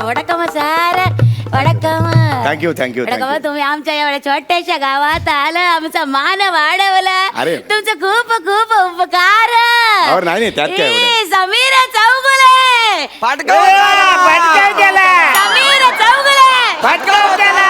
वडकम सार वडकम. थँक्यू. वडकम. तुम्ही आमच्या एवढ्या छोट्याशा गावात आलं, आमचा मान वाढवला. अरे. तुमचं खूप खूप उपकार. नाही त्यात काय एवढं. समीर चौगुले. फटकाव त्याला. समीर चौगुले. फटकाव त्याला.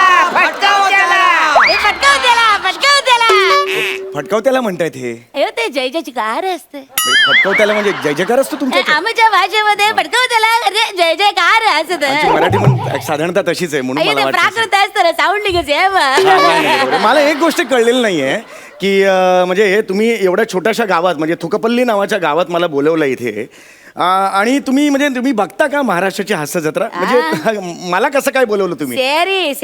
फटकावत्याला म्हणतायत हे. ते जय जयची कार असते. फटकावत्याला म्हणजे जय जयकार असतो तुमच्या आमच्या भाषेमध्ये फटकावत्याला जय जयकार असत. मराठी पण साधारणतः तशीच आहे म्हणून मला वाटतं. प्राकृत असतं साऊंडिंगच आहे. बरोबर. मला एक गोष्ट कळलेली नाहीये की म्हणजे हे तुम्ही एवढ्या छोट्याशा गावात म्हणजे थुकपल्ली नावाच्या गावात मला बोलवलं इथे आणि तुम्ही बघता का महाराष्ट्राची हास्य जत्रा म्हणजे मला कसं काय बोलवलं तुम्ही. सेरी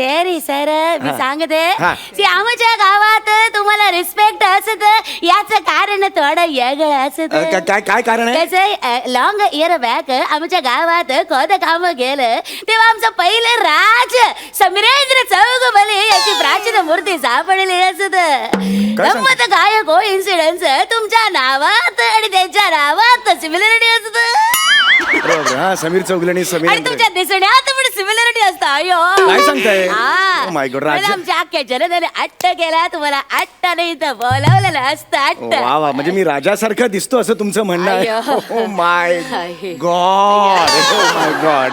सर मी सांगते हा. आमच्या गावात तुम्हाला रिस्पेक्ट असत याचं कारण थोडं वेगळं असत. काय कारण आहे. कसं लॉंग इयर बॅक आमच्या गावात खोद काम केलं तेव्हा आमचं पहिलं राज समीरेंद्र चौगुले याची प्राचीन मूर्ती सापडली असत. गंमत काय कोइन्सिडन्स तुमच्या नावात आणि त्यांच्या नावात सिमिलरिटी असत. समीर चौगुले आणि तुमच्या दिसण्यात पण सिमिलरिटी असतं. अयो काय सांगताय. माय गॉड. आमच्या अख्ख्या जनतेने अट्ट केला तुम्हाला अट्ट नाही तर बोलावलेलं असतं अट्ट. वा म्हणजे मी राजासारखा दिसतो असं तुमचं म्हणणं आहे. माय गॉड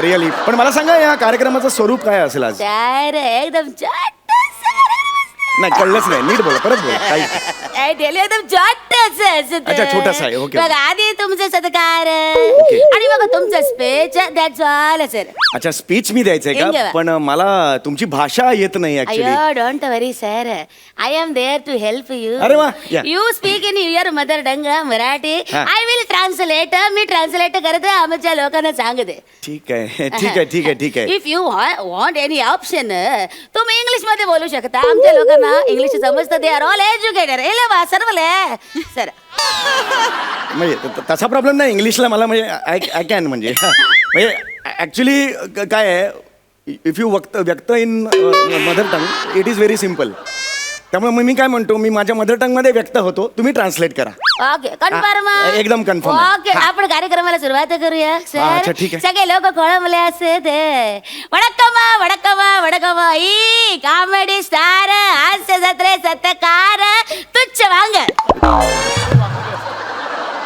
रिअली. पण मला सांगा या कार्यक्रमाचं स्वरूप काय असेल आज. एकदम नाही कळलंच नाही. नीट बोला परत बोला. एकदम अच्छा छोटासा आहे. ओके. बघा आधी तुमचे सत्कार आणि बघा तुमचं स्पीच दॅट्स ऑल सर. अच्छा स्पीच मी द्यायचंय का. पण मला तुमची भाषा येत नाही ऍक्च्युली. अयो don't worry sir I am there to help you. अरे वा. You speak in your mother tongue Marathi. I will translate. Me translate करते आमच्या लोकांना सांगते. ठीक आहे. If you want any option तुम्ही इंग्लिश मध्ये बोलू शकता. आमच्या लोकांना इंग्लिश समजतं. They are all educated. सर्वले sir म्हणजे तसा प्रॉब्लेम नाही इंग्लिशला मला म्हणजे आय कॅन म्हणजे ऍक्च्युली काय आहे इफ यू व्यक्त in mother tongue it is very simple. त्यामुळे मी काय म्हणतो मी माझ्या मदर टंग मध्ये व्यक्त होतो तुम्ही ट्रान्सलेट करा. Okay confirm. एकदम कन्फर्म. ओके आपण कार्यक्रमाला सुरुवात करूया सर. ठीक आहे. सगळे लोक खोळंबले असते ते. वडकम ई कॉमेडी स्टार हास्य जत्रे सत्कार तुच्छ वांग.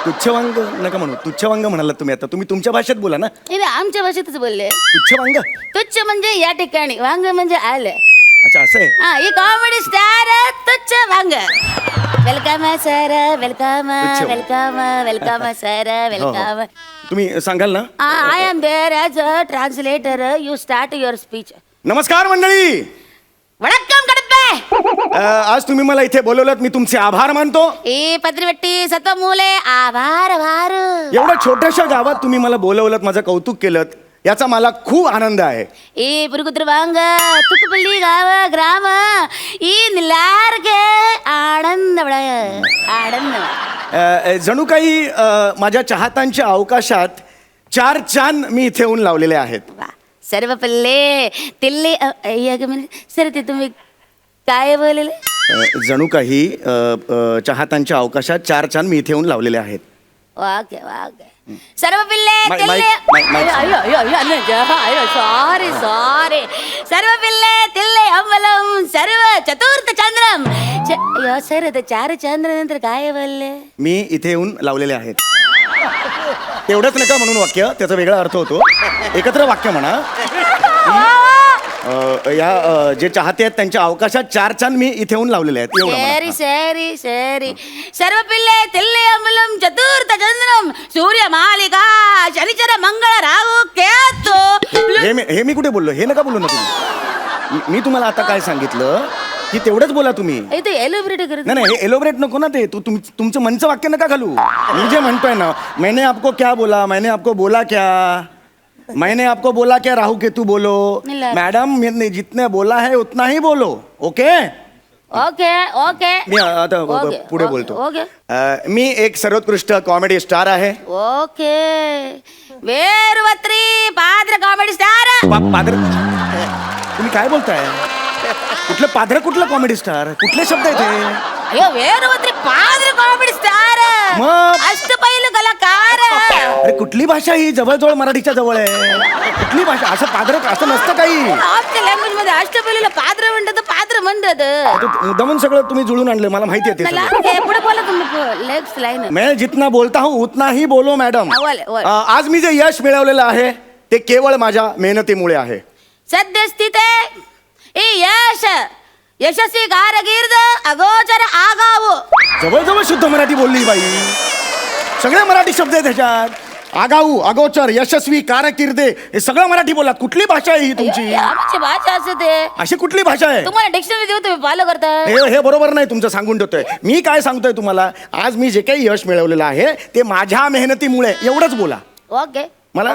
तुच्छवांग नका म्हणू. तुच्छवांग म्हणाला तुम्ही. आता तुम्ही तुमच्या भाषेत बोला ना. आमच्या भाषेतच बोलले. तुच्छवांग. तुच्छ म्हणजे या ठिकाणी वांग म्हणजे आलं. अच्छा असं आहे. ही कॉमेडी स्टार तुच्छ वांग. Welcome sir welcome sir welcome. तुम्ही सांगाल ना. I am there as a translator. You start your speech. नमस्कार मंडळी. वडक्कम कडप्पे. आज तुम्ही मला इथे बोलवलात मी तुमचे आभार मानतो. पत्रिवट्टी सत्वमूले आभार. एवढ्या छोट्याशा गावात तुम्ही मला बोलवलात माझं कौतुक केलं याचा मला खूप आनंद आहे. पुरकुत्र वांग तुकपल्ली गाव ग्राम ई निलारके आनंद जणू काही माझ्या चाहत्यांच्या अवकाशात 4 चांद मी इथे येऊन लावलेले आहेत. सर्व पल्ले तिल्ले सर ते तुम्ही काय बोलले. जणू काही चाहत्यांच्या अवकाशात 4 चांद मी इथे येऊन लावलेले आहेत. वाके सर्व पिल्ले सॉरी सर्व पिल्ले तिल्ले अमलम सर्व चतुर्थ चंद्रम. सर ते 4 चंद्र नंतर काय बोलले. मी इथे येऊन लावलेले आहेत. तेवढंच नका म्हणून वाक्य त्याचा वेगळा अर्थ होतो. एकत्र वाक्य म्हणा. या जे चाहते आहेत त्यांच्या अवकाशात 4 चांद मी इथे येऊन लावलेले आहेत. सरी सर्व पिल्ले तिल्ले अमलम चतुर्थ चंद्रम सूर्य मालिका शनिचर मंगळ राहू केतू. हे मी कुठे बोललो. हे नका बोलू ना तुम्ही. मी तुम्हाला आता काय सांगितलं की तेवढंच बोला तुम्ही. एलोब्रेट करत नाही हे एलोब्रेट नको ना. ते तुमचं मनचं वाक्य नका घालू. मी जे म्हणतोय ना मैंने आपको क्या बोला. मैंने आपको बोला क्या. मैंने आपको बोला क्या राहू केतू बोलो. मॅडम मैंने जितने बोला है उतना ही बोलो. ओके. मी आता पुढे बोलतो. मी एक सर्वोत्कृष्ट कॉमेडी स्टार आहे. Okay. वेरवत्री Padu comedy star. Padu तुम्ही काय बोलताय. कुठलं पाद्र कुठलं कॉमेडी स्टार कुठले शब्द आहेत. वेरवत्री पाद्र कॉमेडी स्टार मग अष्टपैलू कलाकार. अरे कुठले कुठली भाषा ही जवळजवळ मराठीच्या जवळ आहे. कुठली भाषा असं पादर असं नसतं काही. आमच्या लँग्वेज मध्ये अष्टपैलूला पात्र म्हणतात पात्र म्हणतात. मुद्दामून सगळं तुम्ही जुळून आणलं मला माहिती आहे ते मला सगळं. पुढे बोला तुम्ही नेक्स्ट लाईन. मैं जितना बोलता हूँ उतना ही बोलो मॅडम. बोल. आज मी जे यश मिळवलेलं आहे ते केवळ माझ्या मेहनतीमुळे आहे. सद्यस्थिते ಈ यशस्वी कारकीर्द अगोचर आगाऊ. जवळजवळ शुद्ध मराठी बोलली बाई. सगळे मराठी शब्द आहेत त्याच्यात. आगाऊ, अगोचर, यशस्वी, कारकिर्दे हे सगळं मराठी बोला. कुठली भाषा आहे ही तुमची? आमची भाषा असते. अशी कुठली भाषा आहे? तुम्हाला डिक्शनरी देऊ तुम्ही फॉलो करता. हे बरोबर नाही तुमचं. सांगून ठेवतोय मी. काय सांगतोय तुम्हाला, आज मी जे काही यश मिळवलेलं आहे ते माझ्या मेहनतीमुळे. एवढंच बोला. ओके मला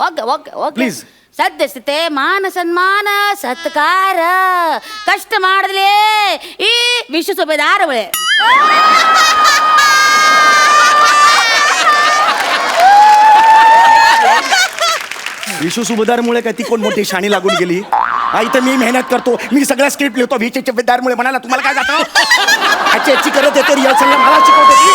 ओके ओके ओके Please. ಸದ್ಯಸ್ಥಿತೆ ಮಾನ ಸನ್ಮಾನ ಸತ್ಕಾರ ಕಷ್ಟ ಮಾಡಲಿ ಈ ವಿಶ್ವ ಸುಬೇದಾರ ಬಳೆ. विशू सुभेदारमुळे काय ती कोण मोठी शाणी लागून गेली? इथं मी मेहनत करतो, मी सगळ्या स्क्रिप्ट लिहितो. विशू सुभेदारमुळे म्हणाला तुम्हाला काय जातं? याची करत येते रिहर्सलला मला शिकवते ती.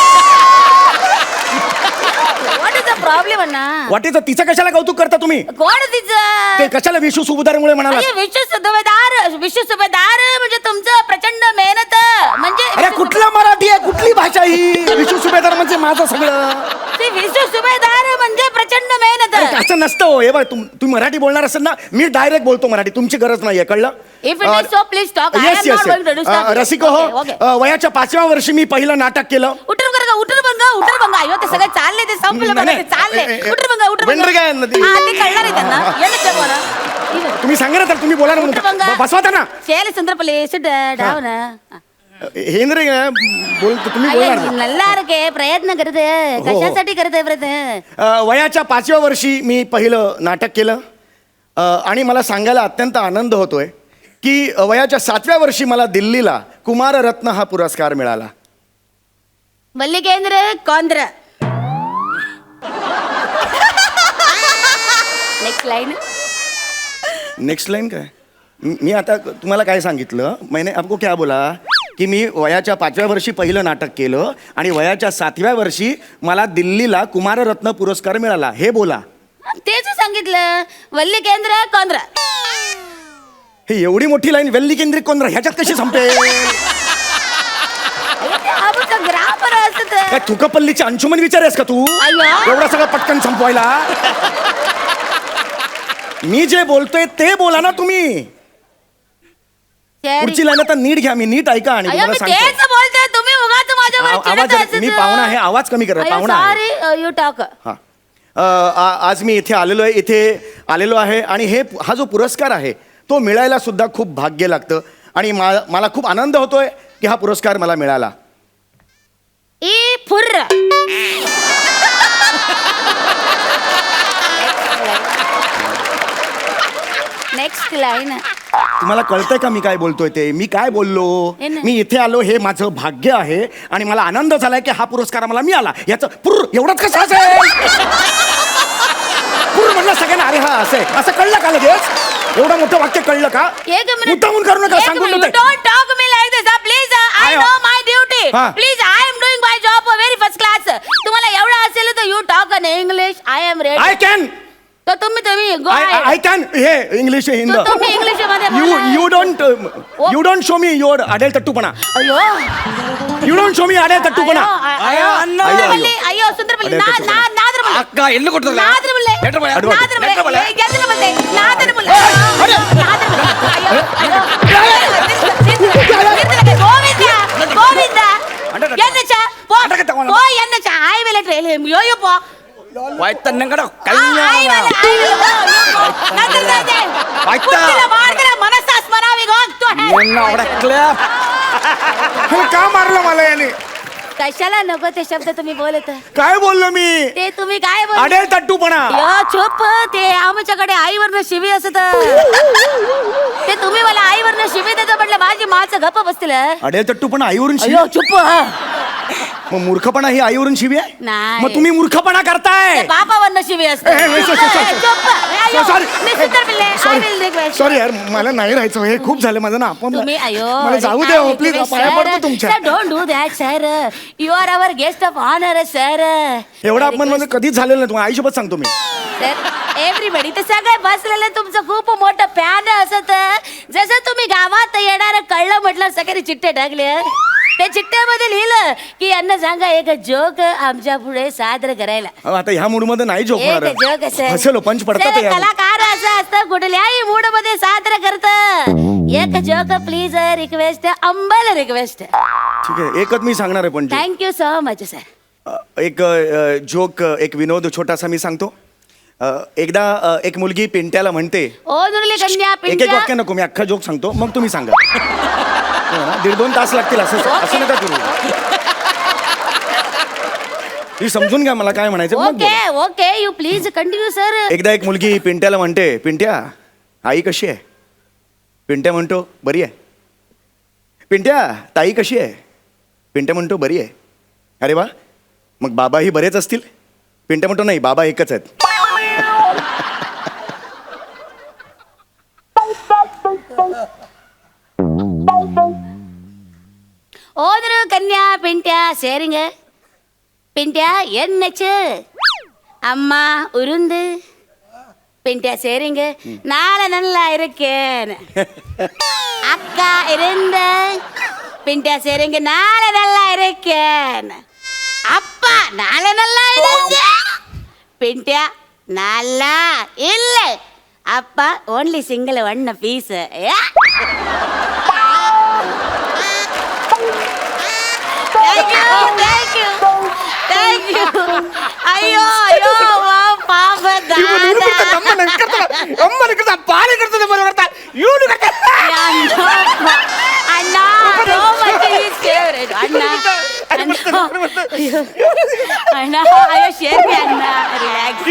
What is the problem Anna? What is तिचं कशाला कौतुक करता तुम्ही? कोण तिचं? ते कशाला विशू सुभेदारमुळे म्हणाला? विश्व सुभेदार म्हणजे तुमचं प्रचंड मेहनत म्हणजे. अरे कुठला मराठी आहे? कुठली भाषा ही? विशू सुभेदार म्हणजे माझं सगळं. ते विश्व सुभेदार म्हणजे प्रचंड मेहनत. असं नसतं हो. हे बघ तुम्ही मराठी बोलणार असेल ना, मी डायरेक्ट बोलतो मराठी. तुमची गरज नाहीये, कळलं? If it is so, please talk. I yes am yes not going to disturb you. रसिको Okay, हो. okay. वयाच्या 5व्या वर्षी मी पहिलं नाटक केलं. उटर बंगा अयो ते सगळे चालले ते संपलं बघा ते चालले. उटर बंगा वेंडर काय आहे ना ती? हा ते कळणार आहे त्यांना. येणं जगवाना तुम्ही सांगा ना तर. तुम्ही बोला ना म्हणून. बसवा त्यांना. ಶೇಲಿ ಸುಂದರಪಲ್ಲಿ ಸಿಟ್ ಡೌನ್. हेंद्रे बोल तुम्ही बोलणार ना. नल्लारके प्रयत्न करते. कशासाठी करते प्रयत्न? वयाच्या 5व्या वर्षी मी पहिलं नाटक केलं. आणि मला सांगायला अत्यंत आनंद होतोय की वयाच्या 7व्या वर्षी मला दिल्लीला कुमाररत्न हा पुरस्कार मिळाला. मल्लिकेंद्र कौंद्र. Next line. नेक्स्ट लाईन काय? मी आता तुम्हाला काय सांगितलं? मैंने आपको क्या बोला की मी वयाच्या 5व्या वर्षी पहिलं नाटक केलं आणि वयाच्या 7व्या वर्षी मला दिल्लीला कुमाररत्न पुरस्कार मिळाला. हे बोला. तेच सांगितलं. मल्लिकेंद्र कौंद्र. हे एवढी मोठी लाईन वेल्ली केंद्रित कोण ह्याच्यात कशी संपेल? आमचं ग्रामर असत. काय थुकपल्लीची अंशुमन विचारेस का तू? अय्या. एवढं सगळं पटकन संपवायला? मी जे बोलतोय ते बोला ना तुम्ही. पुढची लाईन आता नीट घ्या. मी नीट ऐका आणि अय्या, तुम्हाला मी सांगतो. तेच बोलते. तुम्ही उगाच माझ्यावर चिडत आवाज मी पाहुणा आहे. आवाज कमी करा. पाहुणा आहे. Sorry you talk. हा. आज मी इथे आलेलो आहे आणि हा जो पुरस्कार आहे तो मिळायला सुद्धा खूप भाग्य लागतं आणि मला खूप आनंद होतोय की हा पुरस्कार मला मिळाला. ई फुर्र. Next line. तुम्हाला कळतंय का मी काय बोलतोय ते? मी काय बोललो? हे ना. मी इथे आलो हे माझं भाग्य आहे आणि मला आनंद झालाय की हा पुरस्कार मला मिळाला. याचं पुर एवढंच कसं असेल? पुर म्हणलं सगळ्यांना. अरे हा असं कळलं का लगेच? एवढं मोठं वाक्य कळलं का? एक मिनिट. मुद्दामून करू नका. सांगून You ठेवते. don't talk me like this. Please, I know my duty. हा. Please, I am doing my job very first class. तुम्हाला एवढं असेल तर you talk in English. I am ready. I can. तर तुम्ही go ahead. I can. हे English Hind. तो तुम्ही इंग्लिश मध्ये बोला. You don't show me your आडेल तट्टूपणा. अयो. यू डोंट शो मी आडेल तट्टूपणा. ಅಯ್ಯೋ ಅಯ್ಯೋ, ಸುಂದರಪಲ್ಲಿ ಅಯ್ಯೋ ಸುಂದರಪಲ್ಲಿ ನಾದ್ರಪಲ್ಲಿ ಅಕ್ಕ ಎಲ್ಲಿ ಕೊಡ್ತಲ್ಲ ನಾದ್ರಪಲ್ಲಿ ನಾದ್ರಪಲ್ಲಿ ಗೆದ್ದಲಪಲ್ಲಿ ನಾದ್ರಪಲ್ಲಿ ಗೋವಿಂದ ಎನ್ನಚ ಪೋ ಎನ್ನಚ ಆಯ್ವೆಲೆ ಟ್ರೈಲ್ ಯೋಯೋ ಪೋ ವಾಯ್ತ ನಂಗಡ ಮಾಡಿದ್ರೆ ಮನಸ್ಸ ಸ್ಮರಾವಿಗೆ ಹೋಗ್ತು का मारलं मला याने? कशाला नको ते शब्द तुम्ही बोलत? काय बोललो मी? ते तुम्ही काय बोल? आडेल तट्टूपणा. यो चुप. ते आमच्याकडे आईवरनं शिवी असत. ते तुम्ही मला आईवरनं शिवी देता म्हटलं माझी माणसं गप्प बसतील. आडेल तट्टूपणा आईवरून अयो चुप. मग मूर्खपणा ही आईवरून शिवी आहे? नाही. मग तुम्ही मूर्खपणा करताय. बापावर नशिबी असते. सॉरी यार, मला नाही राहायचं. हे खूप झालं माझं ना. आपण तुम्ही मला जाऊ द्या हो, प्लीज. पाया पडतो तुमच्या. Don't do that sir. You are our guest of honour sir. एवढा अपमान माझं कधीच झालेलं नाही. तुम्हाला आईसोबत सांगतो मी. एव्हरीबडी ते सगळे बसलेलं तुमचं खूप मोठं फॅन असत. जसं तुम्ही गावात येणार कळलं म्हटलं सगळे चिठ्ठे टाकले. त्या चिठ्ठ्यामध्ये लिहिलं की यांना सांगा एक जोक आमच्या पुढे सादर करायला. अहो, आता ह्या मूड मध्ये नाही जोक एक जोक हसेलो पंच पडतात यार. कलाकार असं असतं कुठल्याही मूड मध्ये सादर करत. एक जोक प्लीज रिक्वेस्ट अंबल रिक्वेस्ट. ठीक आहे, एकच मी सांगणार आहे पण थँक्यू सो मच सर. एक जोक, एक विनोद छोटासा मी सांगतो. एकदा एक मुलगी पिंट्याला म्हणते. ओ दुर्ली कन्या एक एक पिंट्या. वाक्य नको, मी अख्खा जोक सांगतो मग तुम्ही सांगा. हो ना, 1.5-2 तास लागतील असं नका करू. ही समजून घ्या मला काय म्हणायचं मग बोला. Okay okay you please continue sir. एकदा एक मुलगी पिंट्याला म्हणते, पिंट्या आई कशी आहे? पिंट्या म्हणतो बरी आहे. पिंट्या ताई कशी आहे? पिंट्या म्हणतो बरी आहे. अरे वा, मग बाबाही बरेच असतील? पिंट्या म्हणतो नाही, बाबा एकच आहेत. ಓದ್ರು ಕನ್ಯಾ ಪಿಂಟ್ಯ ಸೇರಿಂಗ ಪಿಂಟ್ಯ என்னச்சு அம்மா உருந்து பின்ட்டியா சேரிங்க நாளை நல்லா இருக்கேன். அக்கா இருந்த பின்ட்டியா சேரிங்க நாளை நல்லா இருக்கேன். அப்பா நாளை நல்லா இருந்த பின்ட்டியா நல்லா இல்ல. அப்பா only single one piece. Thank you. ಅಯ್ಯೋ ಅಯ್ಯೋ ಪಾಪ ಅಣ್ಣ ಅಣ್ಣ ಅಯ್ಯೋ ಶೇರ್ ಅಣ್ಣ ರಿಲ್ಯಾಕ್ಸ್.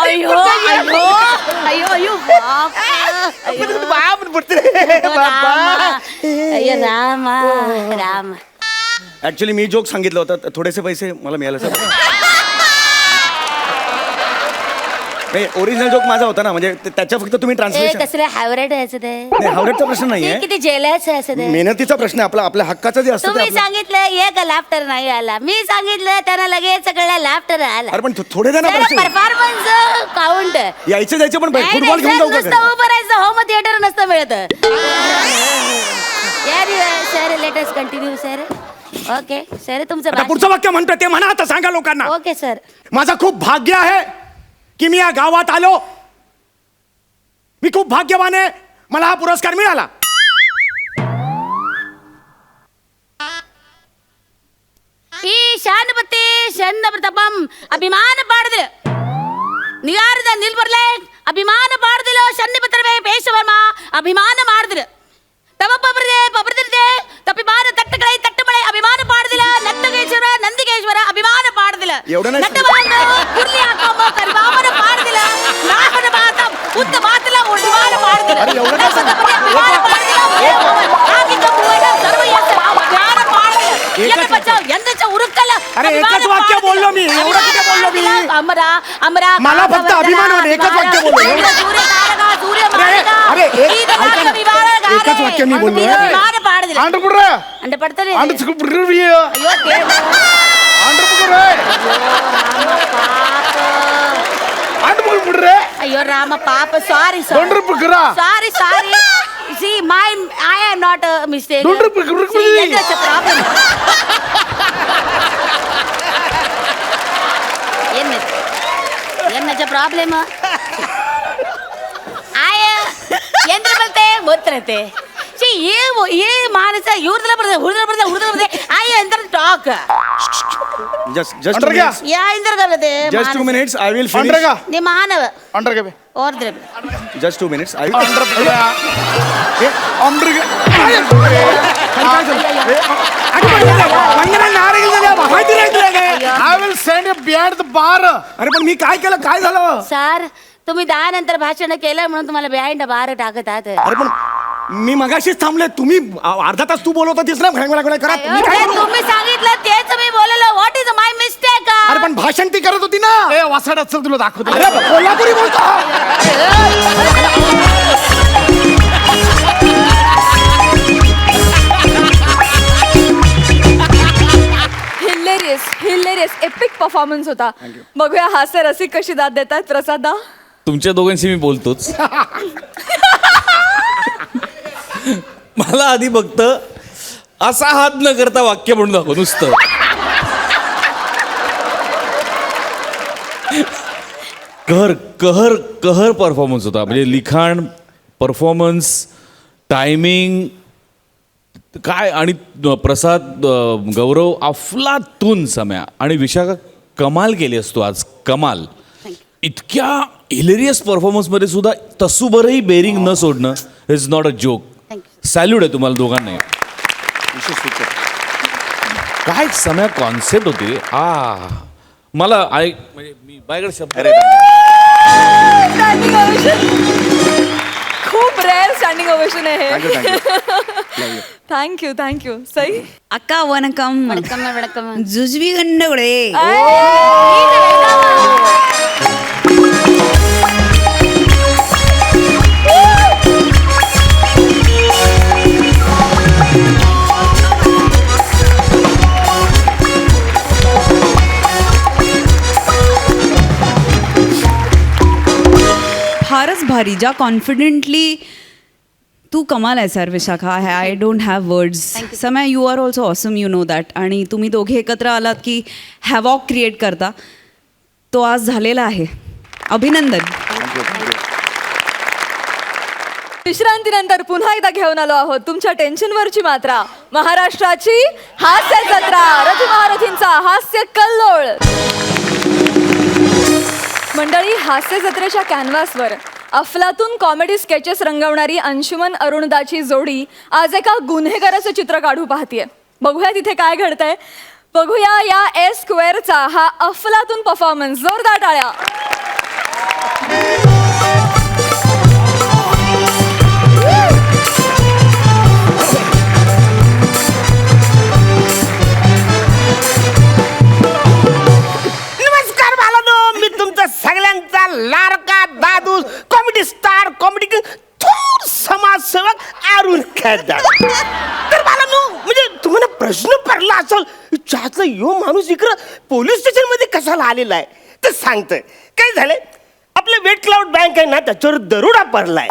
ಅಯ್ಯೋ ಅಯ್ಯೋ ಅಯ್ಯೋ ಅಯ್ಯೋ ಅಯ್ಯೋ ರಾಮ ರಾಮ. ऍक्च्युली मी जोक सांगितलं होतं, थोडेसे पैसे मला मिळाले सर. ओरिजिनल जोक माझा होता ना, म्हणजे त्याच्या फक्त तुम्ही ट्रान्सलेशन. कसलं हावरेट आहे ते. नाही, हावरेटचा प्रश्न नाहीये. किती जेलस आहे असं ते. मेहनतीचा प्रश्न आहे आपला, आपल्या हक्काचं जे असतं ते तुम्ही आपलं. सांगितलं एक लाफ्टर नाही आला, मी सांगितलं त्यांना लगेच सगळ्या लाफ्टर आला. अरे पण थोडे जण परफॉर्मन्स काउंट. यायचं जायचं पण फुटबॉल घेऊन जाऊ का? उभं राहायचं होम थिएटर नसतं मिळत. Sir let us continue sir. Okay sir तुमचं आता पुढचं वाक्य म्हणतो ते म्हणा आता, सांगा लोकांना. Okay sir. माझं खूप भाग्य आहे की मी या गावात आलो. मी खूप भाग्यवान आहे, मला हा पुरस्कार मिळाला. ಈ ಶಾನಪತಿ ಚಂದ ಪ್ರತಾಪಂ ಅಭಿಮಾನ ಪಾಡಿದ್ರು ನಿಗಾರದ ನಿಲ್ಬರ್ಲೆ ಅಭಿಮಾನ ಪಾಡ್ದಿಲ್ಲ. ಶನ್ನಿಪತ್ರವೇ ಪೇಶವರ್ಮ ಅಭಿಮಾನ ಮಾಡಿದ್ರು. ಪಬ್ರದೆ ತಪ್ಪಿಮಾನ ತಟ್ಟಗಳೇ ತಟ್ಟಮಳೆ ಅಭಿಮಾನ ಪಾಡ್ದಿಲ್ಲ. ನಟ್ಟಗೇಶ್ವರ ನಂದಿಗೇಶ್ವರ ಅಭಿಮಾನ ಪಾಡ್ದಿಲ್ಲ. ಕುರ್ಲಿ ಹಾಕೋಮ ಕರಿಬಾಮನ ಪಾಡ್ದಿಲ್ಲ. ನಾಹನ ಮಾತ ಉದ್ದ ಮಾತಲ ಅಭಿಮಾನ ಪಾಡ್ದಿಲ್ಲ. ಅಭಿಮಾನ ಪಾಡ್ದಿಲ್ಲ. ಆಗಿದ್ದ ಮೂವನ ಸರ್ವಯಸ ಅಭಿಮಾನ ಪಾಡ್ದಿಲ್ಲ. ಎನ್ನ ಬಚಾವ್ ಎಂದಚ ಉರುಕಲ್ಲ. अरे एकच वाक्य बोललो मी, एवढं किती बोललो मी? अमरा अमरा मला फक्त अभिमान होता, एकच वाक्य बोललो. सूर्य तारका सूर्य मारका. अरे, एकच वाक्य मी बोललो. ಅಭಿಮಾನ ಪಾಡ್ದಿಲ್ಲ. ಅಂಡ ಪಡ್ತಾರೆ. ಅಯ್ಯೋ ಅಯ್ಯೋ ರಾಮ ಪಾಪ ಸಾರಿ ಸಾರಿ ಸಾರಿ. See, I am not a mistake. See, that's a problem. ಏನಜ್ಜ problem? ಎಂದ್ರ ಬರುತ್ತೆ ಗೊತ್ತಿರತ್ತೆ. ಈ ಮಾನಸ ಇವ್ರದೆಲ್ಲ ಬರ್ತದೆ ಹುಡುಗರ ಬರ್ತದೆ. ಆಯ ಎಂದ್ರ ಟಾಕ್ ಯಾ ಇಂದ್ರ ಬರ್ತದೆ. Just 2 minutes, I will finish. ನಿಮ್ಮ ಮಾನವ ಓರ್ದ್ರೆ Just 2 minutes, I will. अरे पण मी काय केलं, काय झालं? सर तुम्ही 10 नंतर भाषण केलं म्हणून तुम्हाला बिहाइंड बार टाकत आहात. अरे पण मी मगाशीच थांबले. तुम्ही अर्धा तास तू बोलवत होतीस ना घडघड करा. मी काय अरे, करू? तुम्ही सांगितलं तेच मी बोललो. What is my mistake? अरे पण भाषण ती करत होती ना. ए वासाड चल तुला दाखवतो. अरे कोल्हापुरी बोलतो. हिलेरियस एपिक परफॉर्मन्स होता. बघूया हास्य रसिक कशी दाद देतात. प्रसादा, तुमच्या दोघांशी मी बोलतोच. मला आधी फक्त असा हात न करता वाक्य म्हणून दाखव नुसतं. कहर कहर कहर परफॉर्मन्स होता. म्हणजे लिखाण, परफॉर्मन्स, टायमिंग काय. आणि प्रसाद, गौरव अफलातून सम्या आणि विशाखा कमाल केली असतो आज. कमाल. इतक्या हिलेरियस परफॉर्मन्समध्ये सुद्धा तसूभरही बेरिंग न सोडणं is not a joke. Salute आहे तुम्हाला दोघांना. काय सम्या कॉन्सेप्ट होती. मला म्हणजे मी माझ्याकडे शब्द स्टँडिंग ओवेशन. खूप रेअर स्टँडिंग ओवेशन आहे हे. थँक्यू सई. अक्का वनकम वणकम वणकम. जुजवी गंडगुळे. फारच भारी. ज्या कॉन्फिडेंटली तू कमाल आहे sir Vishakha. I don't have words. समय you R also awesome, you know that. आणि तुम्ही दोघे एकत्र आलात की हॅवॉक क्रिएट करता. तो आज झालेला आहे. अभिनंदन. विश्रांतीनंतर पुन्हा एकदा घेऊन आलो आहोत तुमच्या टेन्शनवरची मात्रा. महाराष्ट्राची हास्य जत्रा. रथी महारथींचा हास्य कल्लोळ. मंडळी, हास्य जत्रेच्या कॅनव्हासवर अफलातून कॉमेडी स्केचेस रंगवणारी अंशुमन अरुणदाची जोडी आज एका गुन्हेगाराचं चित्र काढू पाहतीये. बघूया तिथे काय घडतंय. बघूया या एस स्क्वेअरचा हा अफलातून परफॉर्मन्स. जोरदार टाळ्या. नमस्कार बाळांनो, मी तुमचा सगळ्यांचा लाडका दादू कॉमेडी स्टार, कॉमेडी थोर समाजसेवक अरुण खैरदार. तर बाळांनो, म्हणजे तुम्हाला प्रश्न पडला असेल त्यातला यो माणूस इकडं पोलीस स्टेशन मध्ये कशाला आलेला आहे. तर सांगतोय काय झालंय. आपलं वेट क्लाउड बँक आहे ना, त्याच्यावर दरोडा पडलाय.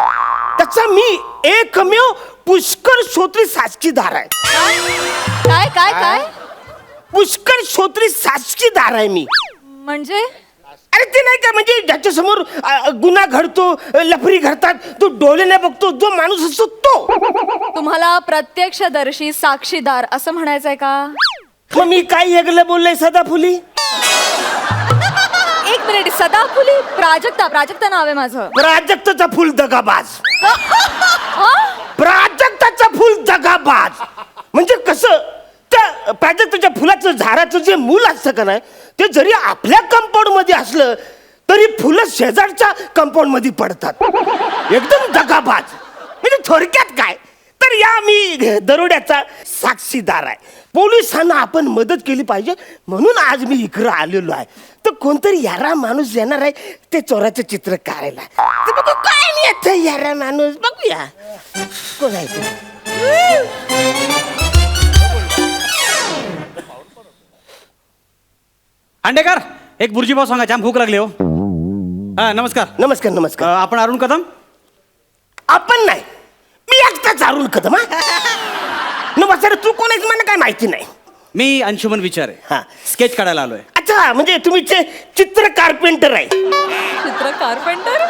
त्याचा मी एकमेव पुष्कर श्रोत्री साक्षीदार आहे. काय काय काय पुष्कर श्रोत्री साक्षीदार आहे मी. म्हणजे अरे ते नाही का, म्हणजे ज्याच्या समोर गुन्हा घडतो, लफरी घडतात, तो डोळ्याने बघतो जो माणूस असतो तो. तुम्हाला प्रत्यक्षदर्शी साक्षीदार असं म्हणायचंय का? मग मी काय वेगळं बोललोय सदाफुली? एक मिनिट. सदाफुली प्राजक्ता नाव आहे माझं. प्राजक्ताचा फुल दगाबाज. प्राजक्ताचा फुल दगाबाज म्हणजे कसं, त्या प्राजक्ताच्या फुलाचं झाडाचं जे मूल असतं का नाही, ते जरी आपल्या कंपाऊंड मध्ये असलं तरी फुलं शेजारच्या कंपाऊंड मध्ये पडतात. एकदम दगाबाज. म्हणजे थोडक्यात काय, तर या मी दरोड्याचा साक्षीदार आहे. पोलिसांना आपण मदत केली पाहिजे म्हणून आज मी इकडं आलेलो आहे. तर कोणतरी यारा माणूस येणार आहे ते चोराचं चित्र काढायला. तर बघू काय नाही येत यारा माणूस. बघूया कोण आहे ते. अंडेकर, एक बुर्जी पाव सांगा, जाम भूक लागली हो. हा नमस्कार. नमस्कार नमस्कार. आपण अरुण कदम. आपण नाही, मी एकटाच अरुण कदम. नमस्कार. तू कोण आहेस मला काय माहिती नाही. मी अंशुमन विचार हा. आहे. स्केच काढायला आलोय. अच्छा, म्हणजे तुम्ही चित्र कारपेंटर आहे. चित्र कारपेंटर.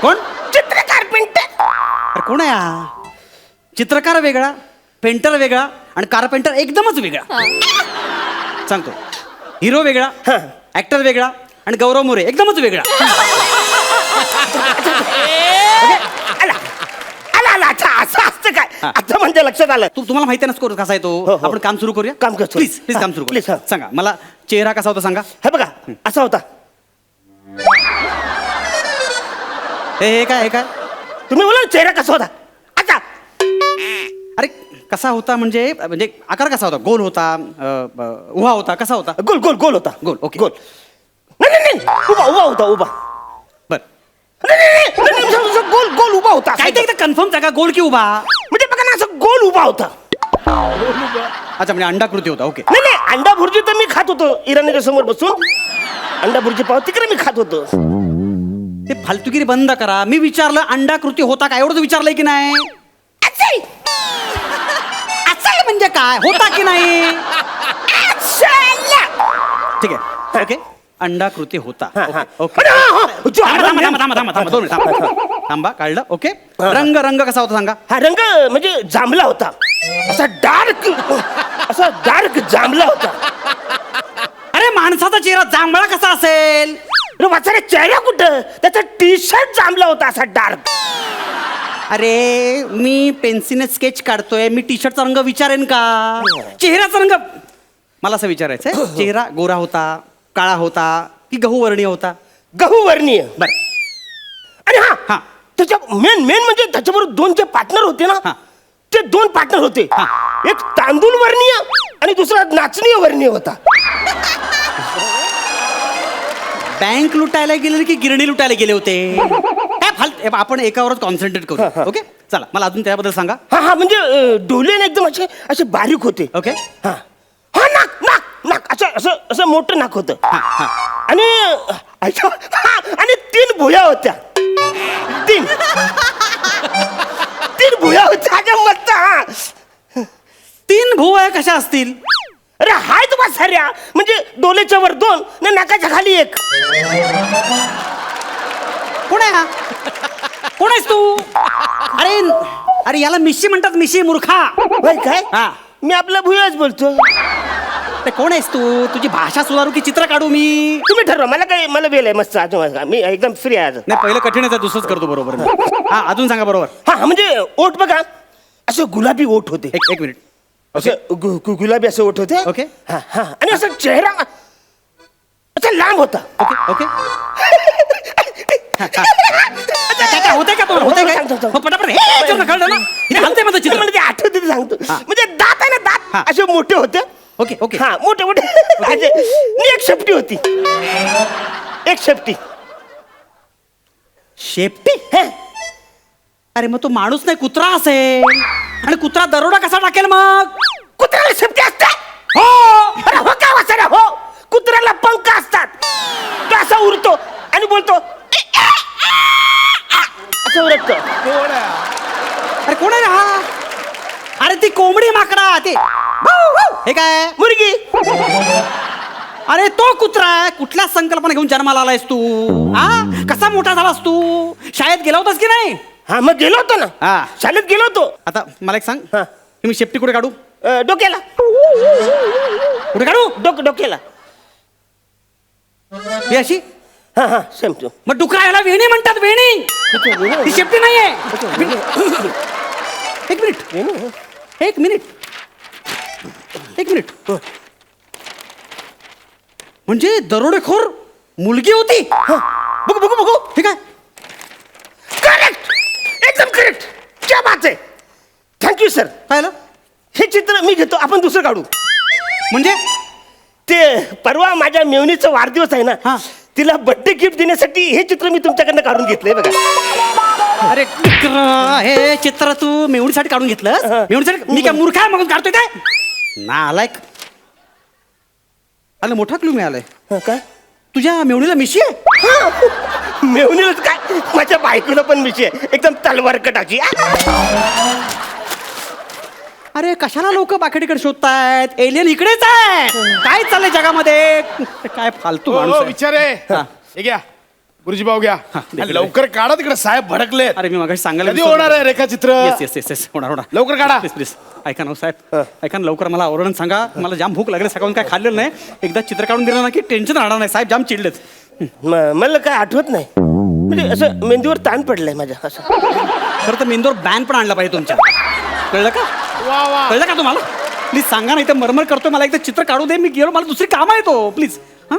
कोण? चित्र कारपेंटर. अरे कोण आहे हा? चित्रकार वेगळा, पेंटर वेगळा आणि कारपेंटर एकदमच वेगळा. सांगतो. हिरो वेगळा, हा. ऍक्टर वेगळा आणि गौरव मोरे एकदमच वेगळा. आला आला आला. अच्छा, असं असतं काय. हा. आता म्हणजे लक्षात आलं. तुम्हाला माहिती आहे ना स्कोर कसा आहे हो, तो. हो. आपण काम सुरू करूया. काम करतो. प्लीज प्लीज हा, काम सुरू प्लीज, करूया. हा. सांगा मला चेहरा कसा होता सांगा. हे बघा असा होता. हे काय हे काय. तुम्ही बोला ना चेहरा कसा होता. अच्छा, अरे कसा होता म्हणजे म्हणजे आकार कसा होता? गोल होता, उभा होता, कसा होता? गोल गोल गोल होता. गोल, ओके. गोल. नाही उभा उभा होता उभा. बर नाही, असं गोल गोल उभा होता. काय ते एकदा कन्फर्म आहे का, गोल की उभा? म्हणजे बघा ना, असं गोल उभा होता. अच्छा, म्हणजे अंडाकृती होता. ओके. नाही अंडा भुर्जी तर मी खात होतो इराणीच्या समोर बसून. अंडा भुर्जी पाव तिकडे मी खात होतो. ते फालतुगिरी बंद करा. मी विचारलं अंडाकृती होता का, एवढंच विचारलंय की नाही? असं म्हणजे काय, होता की नाही? ठीक आहे, ओके. अंडाकृती होता. ओके. थांबा 2 मिनिट. थांबा, काढलं. ओके. रंग रंग कसा होता सांगा? हा रंग म्हणजे जांभला होता. असा डार्क जांभला होता. अरे माणसाचा चेहरा जांभळा कसा असेल? अरे वाचारे, चेहरा कुठं, त्याचा टी शर्ट जांभला होता असा डार्क. अरे मी पेन्सिलने स्केच काढतोय, मी टी शर्टचा रंग विचारेन का? चेहऱ्याचा रंग मला असं विचारायचंय. चेहरा गोरा होता, काळा होता की गहू वर्णीय होता? गहू वर्णीय. बर. आणि हा. हा त्याच्या मेन म्हणजे त्याच्याबरोबर 2 जे पार्टनर होते ना, हा. ते 2 पार्टनर होते. हा. एक तांदूळ वर्णीय आणि दुसरा नाचणीय वर्णीय होता. बँक लुटायला गेले की गिरणी लुटायला गेले होते? काय फालतू, आपण एकावरच कॉन्सन्ट्रेट करू. ओके, चला मला अजून त्याबद्दल सांगा. हा म्हणजे डोले ना एकदम असे बारीक होते. ओके. हा हा नाक असं मोठं नाक होतं. आणि आणि 3 भुया होत्या. 3 भुया होत्या. अगं मस्त. हा 3 भुवया कशा असतील? अरे हाय तुम्हा साऱ्या, म्हणजे डोलेच्या वर 2 ना नाकाच्या खाली 1. कोण आहे हा? कोण आहेस तू? अरे अरे याला मिशी म्हणतात, मिशी मूर्खा. होय काय? हा. मी आपला भुयाच बोलतो. ते कोण आहेस तू? तुझी भाषा सुधारू की चित्र काढू मी? तुम्ही ठरवा. मला वेळ आहे मस्त. आज मी एकदम फ्री आहे आज. नाही, पहिलं कठीणच आहे, दुसरंच करतो बरोबर. हा, अजून सांगा बरोबर. हा म्हणजे ओठ बघा, असं गुलाबी ओठ होते. एक मिनिट. असं गुलाबी असं ओठ होते. ओके. हा हा आणि असं चेहरा असा लांब होता. Okay okay. काय होतंय का तुम्हाला? होतंय काय? सांगतो. हो, पटापट. हे, याच्यावर कळलं ना? इथे हलतंय माझं चित्र. मला ते आठवते ते सांगतो. हा. म्हणजे दात आहे ना, हा. दात असे मोठे होते. Okay okay. हा मोठे असे. आणि एक शेपटी होती. एक शेपटी. शेपटी? अरे मग तो माणूस नाही, कुत्रा असेल. आणि कुत्रा दरोडा कसा टाकेल मग? कुत्र्याला शेपटी असते? हो. अरे हो काय वाचणार? हो, कुत्र्याला पंख असतात. तो असा उरतो आणि बोलतो असं उरतो. अरे कोण आहे रे हा? अरे ती कोंबडी माकडा ते. हे काय? मुर्गी. अरे तो कुत्रा आहे. कुठल्या संकल्पना घेऊन जन्माला आलायस तू? हा, कसा मोठा झालास तू? शाळेत गेला होतास की नाही? हा मग गेलो होतो ना. हा. शाळेत गेलो होतो. आता मला एक सांग, हा. मी शेपटी कुठे काढू? डोक्याला. कुठे काढू? डोक्याला. ही अशी? हा हा सेम टू. मग डुकरा याला वेणी म्हणतात, वेणी. ती शेपटी नाहीये. एक मिनिट. म्हणजे दरोडेखोर मुलगी होती? बघू. ठीक आहे. करेक्ट, एकदम करेक्ट. क्या बात आहे. Thank you sir. काय झालं? हे चित्र मी घेतो, आपण दुसरं काढू. म्हणजे ते परवा माझ्या मेवणीचा वाढदिवस आहे हा. ना, तिला बर्थडे गिफ्ट देण्यासाठी हे चित्र मी तुमच्याकडनं काढून घेतलंय बघा. अरे हे चित्र तू मेवणीसाठी काढून घेतलं? मेवणीसाठी? मी काय मूर्ख आहे मग काढतोय काय? नालायक. आलं, मोठा क्लू मिळालाय. काय? तुझ्या मेवणीला मिशी आहे? मेवणीलाच काय, माझ्या बायकोला पण मिशी आहे, एकदम तलवार कटाची. अरे कशाला लोक बाकीकडे शोधतायत? एलियन इकडेच आहे. काय चाललंय जगामध्ये? काय फालतू माणूस आहे. विचारे हा. हे घ्या गुरुजी भाऊ घ्या. दे. लवकर काढा, तिकडे साहेब भडकले. अरे मी मगाशी सांगायला कधी होणार आहे रेखाचित्र? येस होणार. लवकर काढा. प्लीज ऐका ना साहेब, ऐका ना लवकर. मला आवरण सांगा. मला जाम भूक लागली, सकाळून काय खाल्लेलं नाही. एकदा चित्र काढून दिलं ना की टेन्शन राहणार नाही. साहेब जाम चिडलेत. मला काय आठवत नाही, म्हणजे असं मेंदूवर ताण पडलाय माझ्या असं. खरं तर मेंदूवर बॅन पण आणला पाहिजे तुमच्या. कळलं का? वा वा. कळलं का तुम्हाला? प्लीज सांगा, नाही तर मरमर करतोय. मला एकदा चित्र काढू दे. मी गेलो, मला दुसरी काम आहे तो. प्लीज. हा,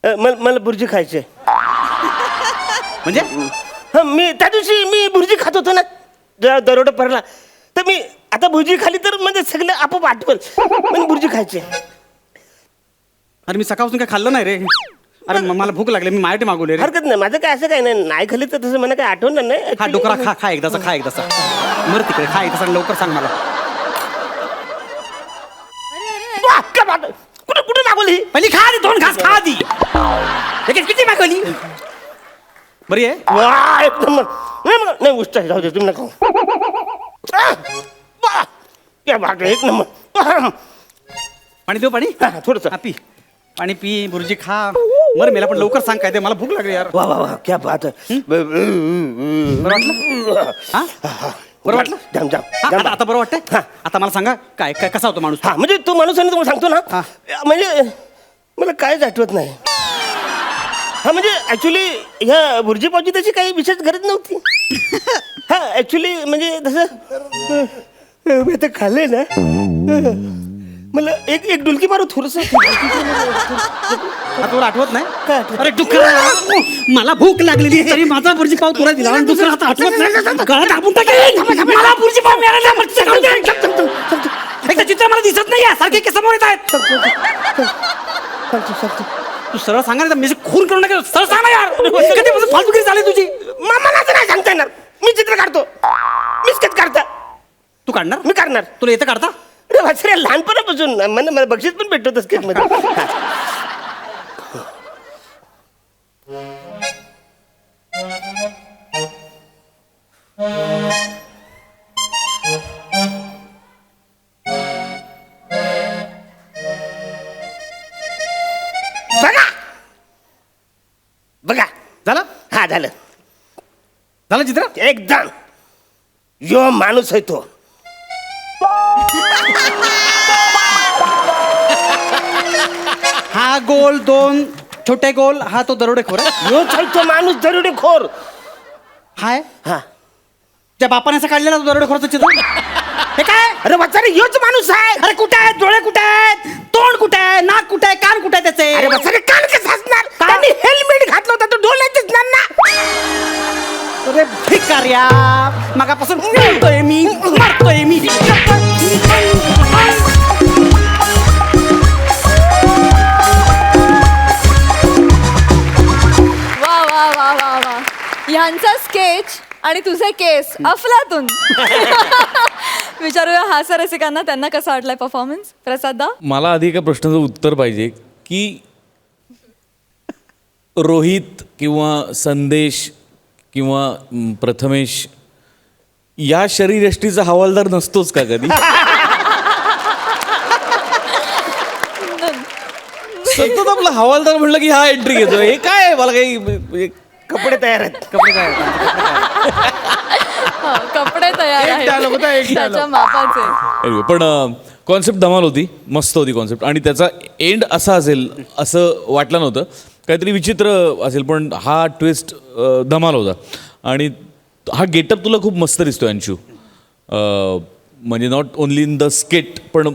मला बुर्जी खायची आहे. म्हणजे हा, मी त्या दिवशी मी बुर्जी खात होतो ना. दरोडा पडला तर मी आता भुर्जी खाली तर म्हणजे सगळं आपोआप आठवल म्हणजे भुर्जी खायची. अरे मी सकाळपासून काय खाल्लं नाही रे. अरे मला भूक लागली, मी माझ्यासाठी मागवले रे. हरकत नाही, माझं काय असं काय नाही, नाही खाली तर तसं मला काय आठवणार नाही. हा डोकरा खा, खा एकदाचा, खा एकदाचा. मर तिकडे, खा एकदाचा आणि लवकर सांग मला. वाह, क्या बात आहे. कुठे कुठे मागवली ही? पहिली खा आधी, 2 घास खा आधी. लगेच किती मागवली? बरी आहे. वाह, एक नंबर. नाही उष्ट जाऊ दे, तुम्ही नका वाह, क्या बात आहे, एक नंबर. पाणी देऊ, पाणी थोडस. हा, पी पाणी पी, बुर्जी खा. मर मेला पण लवकर सांग काय ते, मला भूक लागली यार. वाह वाह वाह, क्या बात आहे. बरं वाटलं? हा बरं वाटलं? जाम जाम हा, जाम. आता बरं वाटतंय? हा. आता मला सांगा काय काय कसा होतो माणूस? हा म्हणजे तो माणूस आहे ना, तुम्हाला सांगतो हा. ना, म्हणजे मला कायच आठवत नाही. हा म्हणजे ऍक्च्युली ह्या भुर्जी पावची त्याची काही विशेष गरज नव्हती. हा ऍक्च्युली म्हणजे तसं मी आता खाल्लंय ना, मला एक डुलकी मारू थोडस. हा, तुला आठवत नाही? काय आठवत? अरे डुकरा, मला भूक लागलेली तरी माझा बुर्जी पाव तुला दिला आणि दुसरा आता आठवत नाही. गळा दाबून टाकेन. मला बुर्जी पाव मिळाला नाही, मच्छर खाऊ दे. एकदा चित्र मला दिसत नाही, सारखे के समोर येत आहेत. तू सरळ सांगा ना, मी खून करू नका. सरळ सांग ना यार, कधीपासून फालतूगिरी चालली तुझी? मला तर नाही सांगता येणार. मी चित्र काढतो, मी स्केच काढता. तू काढणार? मी काढणार. तुला येतं काढता? अरे वाचरे, लहानपणापासून मला बक्षीस पण भेटतो होतं स्केच मध्ये. बघा बघा, झालं? हा झालं झालं चित्र? एकदम. यो माणूस आहे तो. हा गोल, 2 छोटे गोल, हा तो दरोडेखोर आहे. योच आहे तो माणूस दरोडेखोर. हाय हा त्या बापाने असं काढलेला तो दरोडेखोरचं चित्र. हे काय? अरे वाचारे, योच माणूस आहे. अरे कुठे आहेत डोळे, कुठे आहेत तोंड, कुठे आहे नाक, कुठे आहे कान, कुठे आहे त्याचे? अरे वाचारे, कान कसं असणार? त्यांनी हेल्मेट घातलं होतं, तो डोळ्यात दिसणार ना. अरे भिकाऱ्या, मगापासून मारतोय मी, मारतोय मी. वा वा वा वा वा, ह्यांचा स्केच आणि तुझे केस अफलातून. विचारूया हास्य रसिकांना, त्यांना कसा वाटलाय परफॉर्मन्स. प्रसाद दा, मला आधी एका प्रश्नाचं उत्तर पाहिजे की रोहित किंवा संदेश किंवा प्रथमेश या शरीरयष्टीचा हवालदार नसतोच का कधी? सतत आपला हवालदार म्हणलं की हा एंट्री घेतो. हे काय मला काही कपडे तयार आहेत. कपडे काय? कपडे तयार एक dialogue होता, एक आहेत dialogue. त्याच्या मापाचे. Anyway, पण कॉन्सेप्ट धमाल होती, मस्त होती कॉन्सेप्ट. आणि त्याचा एंड असा असेल असं वाटलं नव्हतं. काहीतरी विचित्र असेल, पण हा ट्विस्ट धमाल होता. आणि हा गेटअप तुला खूप मस्त दिसतोय अंशू. म्हणजे not only in the skate, पण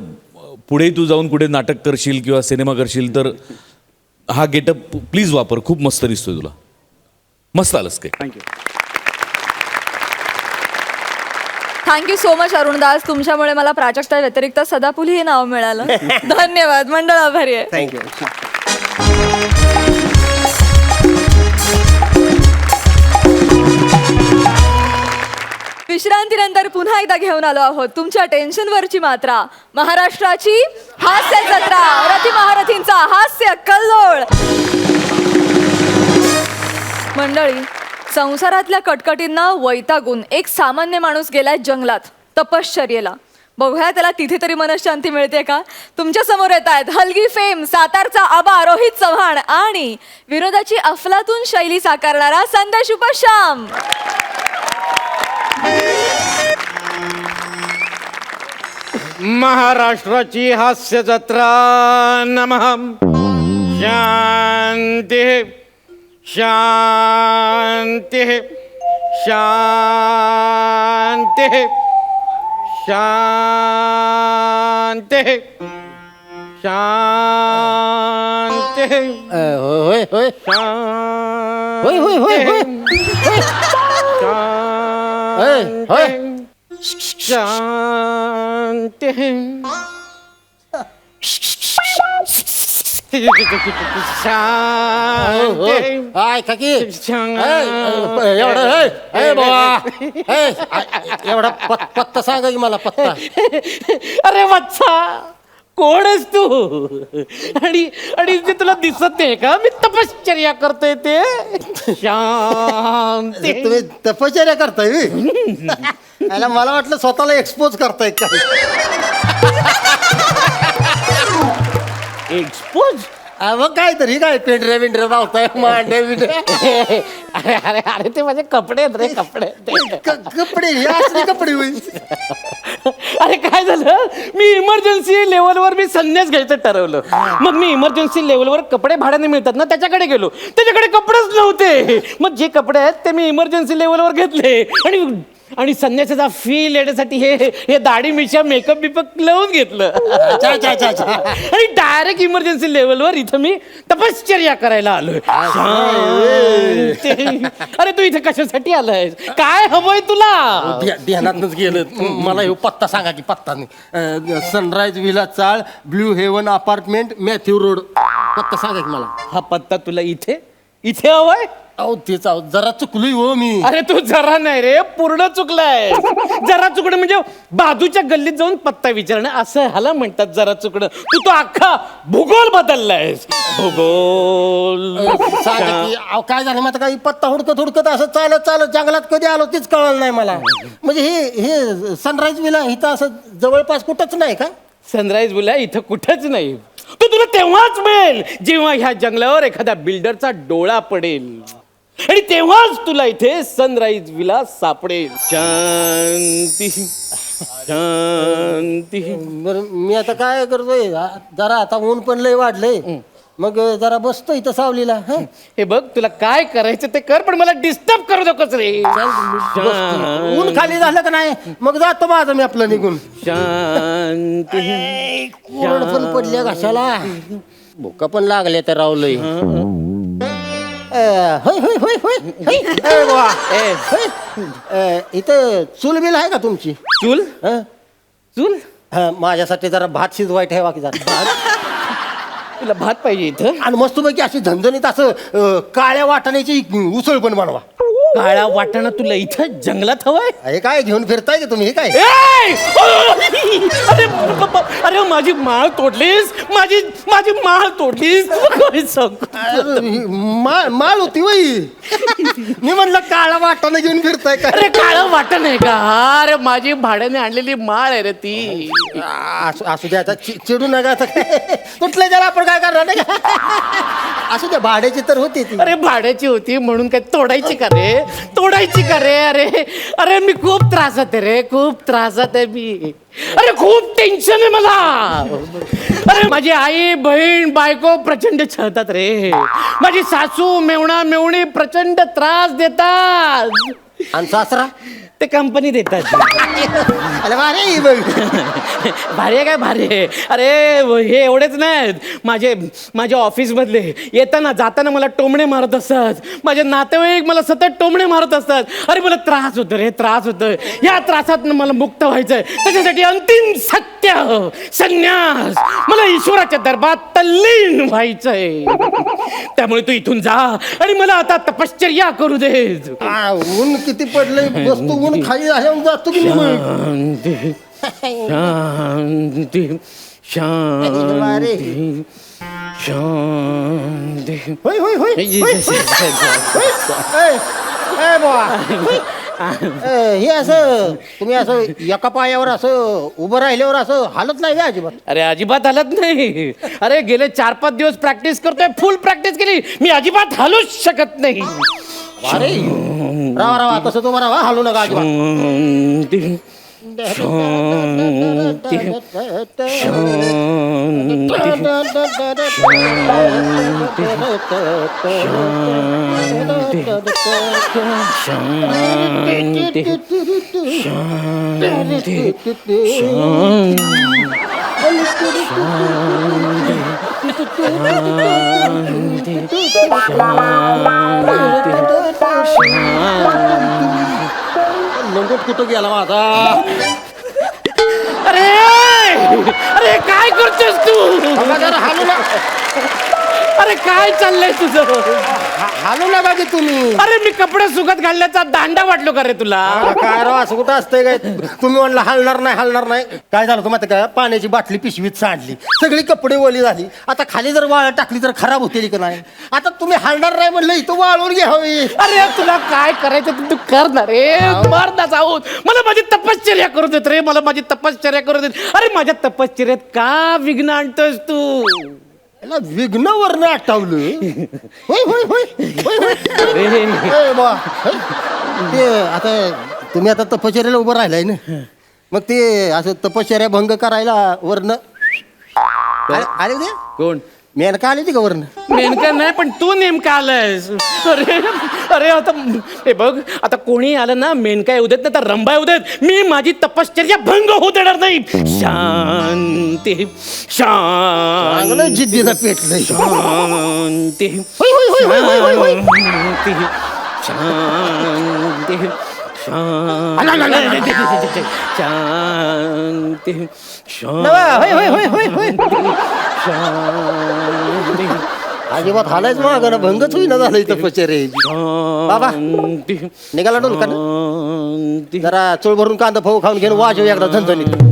पुढे तू जाऊन कुठे नाटक करशील किंवा सिनेमा करशील तर हा गेटअप प्लीज वापर. खूप मस्त दिसतोय तुला. मस्त आलंस काय. थँक्यू. Thank you so much अरुणदास. तुमच्यामुळे मला प्राजक्ता व्यतिरिक्त सदाफुली हे नाव मिळालं. धन्यवाद. मंडळ आभारी आहे. थँक्यू. विश्रांतीनंतर पुन्हा एकदा घेऊन आलो आहोत तुमच्या टेन्शनवरची मात्रा. महाराष्ट्राची हास्य जत्रा, रथी महारथींचा हास्य कल्लोळ. मंडळी, संसारातल्या कटकटींना वैतागून एक सामान्य माणूस गेलाय जंगलात तपश्चर्येला. बघूया त्याला तिथे तरी मनशांती मिळते का. तुमच्या समोर येत आहेत हलगी फेम सातारचा आबा रोहित चव्हाण आणि विनोदाची अफलातून शैली साकारणारा संदेश उपश्याम. महाराष्ट्राची हास्य जत्रा. नमः. शांती शांती शांती शांती शांती. होय होय होय होय होय होय होय. शांती. शांती शांती ऐका की एवढा पत्ता सांगा की मला पत्ता. अरे वत्सा कोण आहेस तू आणि आणि ते तुला दिसत नाही का मी तपश्चर्या करतोय ते शांती तुम्ही तपश्चर्या करताय बी? याला मला वाटलं स्वतःला एक्सपोज करताय काय. एक्सपोज मग काय तरी काय पेंढऱ्या बिंढऱ्या लावताय मांडे बिंड्रे अरे अरे अरे ते माझे कपडे आहेत रे कपडे कपडे हे असले कपडे होईल. अरे काय झालं मी इमर्जन्सी लेवलवर मी संन्यास घ्यायचं ठरवलं मग मी इमर्जन्सी लेवलवर कपडे भाड्याने मिळतात ना त्याच्याकडे गेलो त्याच्याकडे कपडेच नव्हते मग जे कपडे आहेत ते मी इमर्जन्सी लेवलवर घेतले आणि संन्यासाचा फील येण्यासाठी हे दाढी मिशा मेकअप बिकअप लावून घेतलं आणि डायरेक्ट इमर्जन्सी लेवलवर इथं मी तपश्चर्या करायला आलोय. अरे तू इथे कशासाठी आलाय काय हवंय तुला ध्यानातच गेलं मला हे पत्ता सांगा की पत्ता नाही. Sunrise Villa Chawl Blue Haven Apartment Matthew Road पत्ता सांगा की मला. हा पत्ता तुला इथे इथे हवाय अहो तेच आहो जरा चुकलोय हो मी. अरे तू जरा नाही रे पूर्ण चुकलाय जरा चुकणं म्हणजे बाजूच्या गल्लीत जाऊन पत्ता विचारणं असं ह्याला म्हणतात जरा चुकणं तो अख्खा भूगोल बदललायस भूगोल. सांगा की अहो काय झालं माहिती काही पत्ता हुडकत असं चालत जंगलात कधी आलो तेच कळलं नाही मला. म्हणजे हे सनराईज विला इथं असं जवळपास कुठंच नाही का. सनराईज बोला इथं कुठंच नाही तो तुला तेव्हाच मिळेल जेव्हा ह्या जंगलावर एखाद्या बिल्डरचा डोळा पडेल आणि तेव्हाच तुला इथे सनराईज विला सापडेल. शांती शांती. बरं मी आता काय करतोय जरा आता ऊन पण लय वाढलंय मग जरा बसतो इथं सावलीला. हे बघ तुला काय करायचं ते कर पण मला डिस्टर्ब करू नकोस रे. ऊन खाली झालं का नाही मग जातो माझं मी आपलं निघून. शांती कोरड पण पडल्या घशाला भुका पण लागल्या तर रावलंय. होय होय होय होय होय. ए बुवा, होय. इथं चूल बिल आहे का तुमची. चूल हं? चूल माझ्यासाठी जरा भात शिजवाय ठेवा की जरा. तुला भात पाहिजे इथं आणि मस्तपैकी अशी झणझणीत असं काळ्या वाटाण्याची उसळ पण बनवा. काळा वाटाणा तुला इथं जंगलात हवाय. हे काय घेऊन फिरताय की तुम्ही हे काय. अरे अरे माझी माळ तोडलीस माझी माळ तोडलीस काय सांगू? माळ होती वही. मी म्हणलं काळा वाटाणा घेऊन फिरताय का. अरे काळं वाटण आहे का अरे माझी भाड्याने आणलेली माळ आहे रे ती. असू द्या आता चिडू नका आता. कुठल्या ज्याला आपण काय करणार नाही का. असू द्या भाड्याची तर होती ती. अरे भाड्याची होती म्हणून काय तोडायची का रे अरे अरे मी खूप त्रासात आहे रे खूप त्रासात आहे मी. अरे खूप टेन्शन आहे मला. अरे माझी आई बहीण बायको प्रचंड छळतात रे. माझी सासू मेवणा मेवणी प्रचंड त्रास देतात. आणि सासरा ते कंपनी देतात. अरे भारी भारी आहे काय भारी आहे. अरे हे एवढेच नाहीत माझ्या ऑफिस मधले येताना जाताना मला टोमणे मारत असतात. माझे नातेवाईक मला सतत टोमणे मारत असतात. अरे मला त्रास होतो रे त्रास होतोय. या त्रासात मला मुक्त व्हायचंय त्याच्यासाठी अंतिम सत्य संन्यास मला ईश्वराच्या दरबारात तल्लीन व्हायचंय. त्यामुळे तू इथून जा आणि मला आता तपश्चर्या करू दे. ऊन किती पडलंय वस्तू ऊन खाली आहे जातो की शांती शांती शांती शांती. होय होय होय हे असं तुम्ही असं एका पायावर असं उभं राहिल्यावर असं हालत नाही का अजिबात. अरे अजिबात हालत नाही. अरे गेले 4-5 दिवस प्रॅक्टिस करतोय फुल प्रॅक्टिस केली मी अजिबात हालूच शकत नाही. अरे रावा रावा तसं तुम्हाला राहा हालू नका अजिबात. लंगोट कुठं गेला माझा. अरे काय करतोस तू हालू ना अरे काय चाललंय तुझं हालू ना बाकी तुम्ही. अरे मी कपडे सुकत घालण्याचा दांडा वाटलो का रे तुला काय राव असं कुठं असतंय काय तुम्ही म्हणलं हालणार नाही. काय झालं तुम्हाला काय पाण्याची बाटली पिशवीत सांडली, सगळी कपडे ओली झाली. आता खाली जर वाळ टाकली तर खराब होतील की नाही. आता तुम्ही हालणार नाही म्हणलं इथं वाळून घ्यावी. अरे तुला काय करायचं ते तू करणार रे मरदा जाऊन मला माझी तपश्चर्या करू देत रे मला माझी तपश्चर्या करू देत. अरे माझ्या तपश्चर्यात का विघ्न आणतोस तू याला विघ्नवरनं आठवलं. होय होय होय होय होय. ए बा, होय. ते आता तुम्ही आता तपश्चर्याला उभं राहिलाय ना, मग ते असं तपश्चर्या भंग करायला वरनं आले उद्या कोण मेनका आली ती का वरनं. नेमका नाही पण तू नेमका आलायस. अरे अरे आता हे बघ आता कोणी आलं ना मेनका येऊ देत ना तर रंबा येऊ देत मी माझी तपश्चर्या भंग होऊ देणार नाही. शांती शांती चांगलं जिद्दीनं पेटलंय. शांती होय होय होय होय होय होय. शांती शांती नवा, होय होय होय होय होय. शांती अजिबात हालायच माग ना भंगच होईना झालं तपश्चर्या. बाबा निघाला डोल का जरा चोळ भरून कांदा फऊ खाऊन घेऊन वाजव एकदा झणझणीत.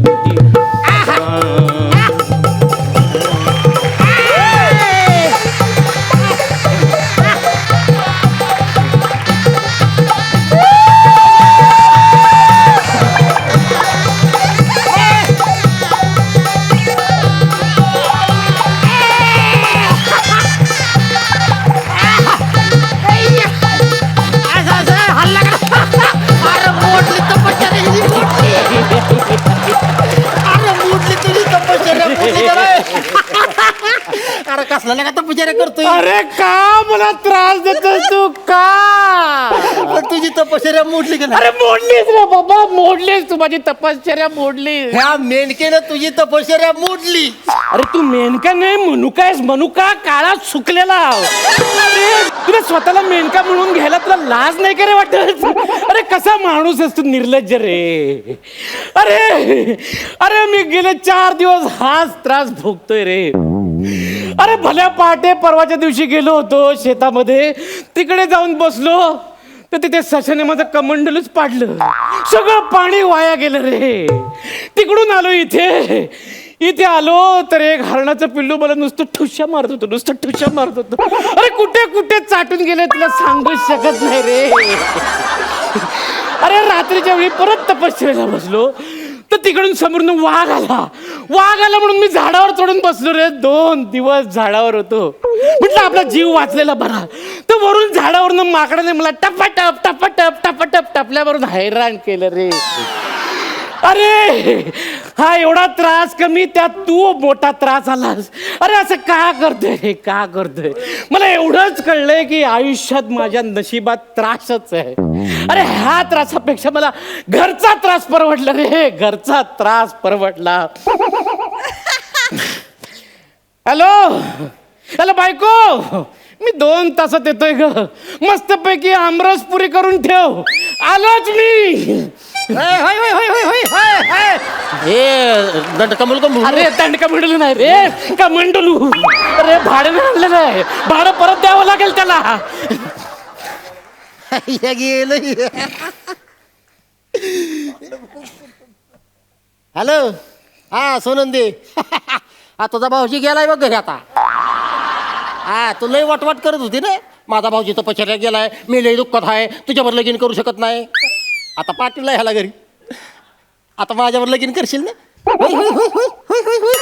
अरे कसला का तपश्चर्या करतोय. अरे का मला त्रास देतोस तू का पण तुझी तपश्चर्या मोडली का नाही. अरे मोडलीस रे बाबा मोडलीस तू माझी तपश्चर्या मोडलीस. ह्या मेनकेनं तुझी तपश्चर्या मोडली. अरे तू मेनका नाही मनुकायस मनुका काळा सुकलेला. अरे तुला स्वतःला मेनका म्हणून घ्यायला तुला लाज नाही का रे वाटत. अरे कसा माणूस आहेस तू निर्लज्ज रे. अरे अरे मी गेले 4 दिवस हाच त्रास भोगतोय रे. अरे भल्या पहाटे परवाच्या दिवशी गेलो होतो शेतामध्ये तिकडे जाऊन बसलो तर तिथे सशाने माझं कमंडलूच पाडलं. सगळं पाणी वाया गेलं रे. तिकडून आलो इथे आलो तर एक हरणाचं पिल्लू मला नुसतं ठुश्या मारत होतो. अरे कुठे कुठे चाटून गेले तुला सांगू शकत नाही रे. अरे रात्रीच्या वेळी परत तपश्चर्याला बसलो तर तिकडून समोरून वाघ आला म्हणून मी झाडावर चढून बसलो रे. 2 दिवस झाडावर होतो म्हटलं आपला जीव वाचलेला बरा. तर वरून झाडावरून माकडाने मला टपाटप टपल्यावरून हैराण केलं रे. अरे हा एवढा त्रास कमी त्यात तू मोठा त्रास आलास. अरे असं का करतोय मला एवढंच कळलंय की आयुष्यात माझ्या नशिबात त्रासच आहे. अरे ह्या त्रासापेक्षा मला घरचा त्रास परवडला रे. घरचा त्रास परवडला. हॅलो बायको मी 2 तासात येतोय ग. मस्तपैकी आमरस पुरी करून ठेव आलोच मी. अरे दंडकमंडलू नाही रे कमंडलू. अरे भाडं आणलेलं आहे भाडं परत द्यावं लागेल त्याला. हॅलो हा सोनंदी. हा तुझा भाऊजी गेलाय बघ घरी आता. हा तू लय वाटवाट करत होती ना माझा भाऊजी तपश्चर्या गेलाय मी लय दुःखात आहे तुझ्यावर लगीन करू शकत नाही. आता पाटीलला ह्याला घरी आता माझ्यावर लगीन करशील ना. होय, होय, होय, होय, होय, होय, होय.